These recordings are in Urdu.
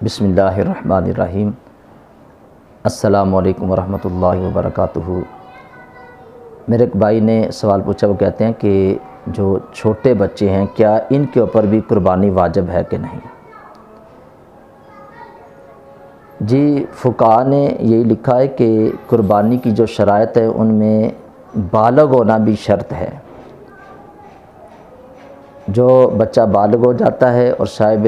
بسم اللہ الرحمن الرحیم۔ السلام علیکم ورحمۃ اللہ وبرکاتہ۔ میرے ایک بھائی نے سوال پوچھا، وہ کہتے ہیں کہ جو چھوٹے بچے ہیں کیا ان کے اوپر بھی قربانی واجب ہے کہ نہیں؟ جی، فقہاء نے یہی لکھا ہے کہ قربانی کی جو شرائط ہے ان میں بالغ ہونا بھی شرط ہے۔ جو بچہ بالغ ہو جاتا ہے اور صاحب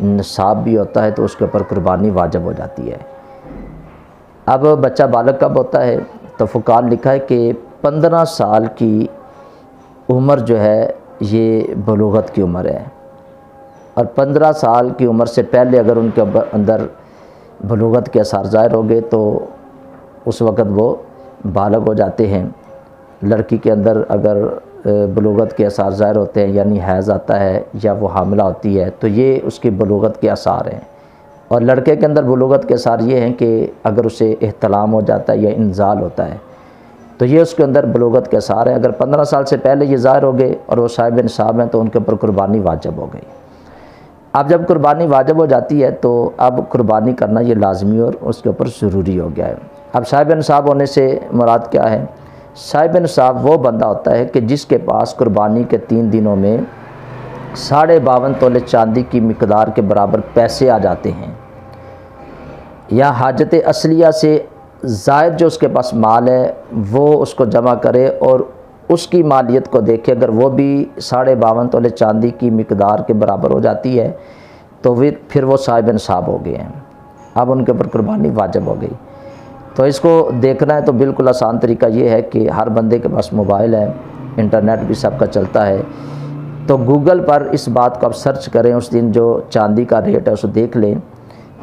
نصاب بھی ہوتا ہے تو اس کے اوپر قربانی واجب ہو جاتی ہے۔ اب بچہ بالغ کب ہوتا ہے؟ تو فقہاء نے لکھا ہے کہ 15 سال کی عمر جو ہے یہ بلوغت کی عمر ہے، اور 15 سال کی عمر سے پہلے اگر ان کے اندر بلوغت کے آثار ظاہر ہو گئے تو اس وقت وہ بالغ ہو جاتے ہیں۔ لڑکی کے اندر اگر بلوغت کے آثار ظاہر ہوتے ہیں، یعنی حیض آتا ہے یا وہ حاملہ ہوتی ہے، تو یہ اس کی بلوغت کے آثار ہیں۔ اور لڑکے کے اندر بلوغت کے آثار یہ ہیں کہ اگر اسے احتلام ہو جاتا ہے یا انزال ہوتا ہے تو یہ اس کے اندر بلوغت کے آثار ہیں۔ اگر 15 سال سے پہلے یہ ظاہر ہو گئے اور وہ صاحب نصاب ہیں تو ان کے اوپر قربانی واجب ہو گئی۔ اب جب قربانی واجب ہو جاتی ہے تو اب قربانی کرنا یہ لازمی اور اس کے اوپر ضروری ہو گیا ہے۔ اب صاحب نصاب ہونے سے مراد کیا ہے؟ صاحب نصاب وہ بندہ ہوتا ہے کہ جس کے پاس قربانی کے 3 دنوں میں 52.5 تولے چاندی کی مقدار کے برابر پیسے آ جاتے ہیں، یا حاجت اصلیہ سے زائد جو اس کے پاس مال ہے وہ اس کو جمع کرے اور اس کی مالیت کو دیکھے، اگر وہ بھی 52.5 تولے چاندی کی مقدار کے برابر ہو جاتی ہے تو پھر وہ صاحب نصاب ہو گئے ہیں، اب ان کے اوپر قربانی واجب ہو گئی۔ تو اس کو دیکھنا ہے تو بالکل آسان طریقہ یہ ہے کہ ہر بندے کے پاس موبائل ہے، انٹرنیٹ بھی سب کا چلتا ہے، تو گوگل پر اس بات کو آپ سرچ کریں، اس دن جو چاندی کا ریٹ ہے اسے دیکھ لیں،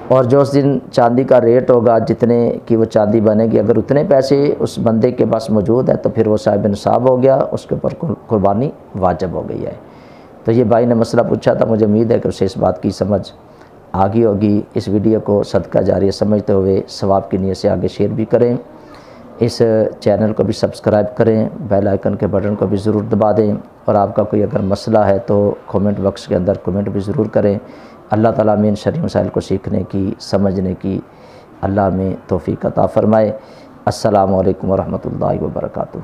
اور جو اس دن چاندی کا ریٹ ہوگا جتنے کی وہ چاندی بنے گی، اگر اتنے پیسے اس بندے کے پاس موجود ہیں تو پھر وہ صاحب نصاب ہو گیا، اس کے اوپر قربانی واجب ہو گئی ہے۔ تو یہ بھائی نے مسئلہ پوچھا تھا، مجھے امید ہے کہ اسے اس بات کی سمجھ آگی ہوگی۔ اس ویڈیو کو صدقہ جاریہ سمجھتے ہوئے ثواب کی نیت سے آگے شیئر بھی کریں، اس چینل کو بھی سبسکرائب کریں، بیل آئیکن کے بٹن کو بھی ضرور دبا دیں، اور آپ کا کوئی اگر مسئلہ ہے تو کومنٹ باکس کے اندر کومنٹ بھی ضرور کریں۔ اللہ تعالیٰ میں ان شرعی مسائل کو سیکھنے کی، سمجھنے کی اللہ میں توفیق عطا فرمائے۔ السلام علیکم ورحمۃ اللہ وبرکاتہ۔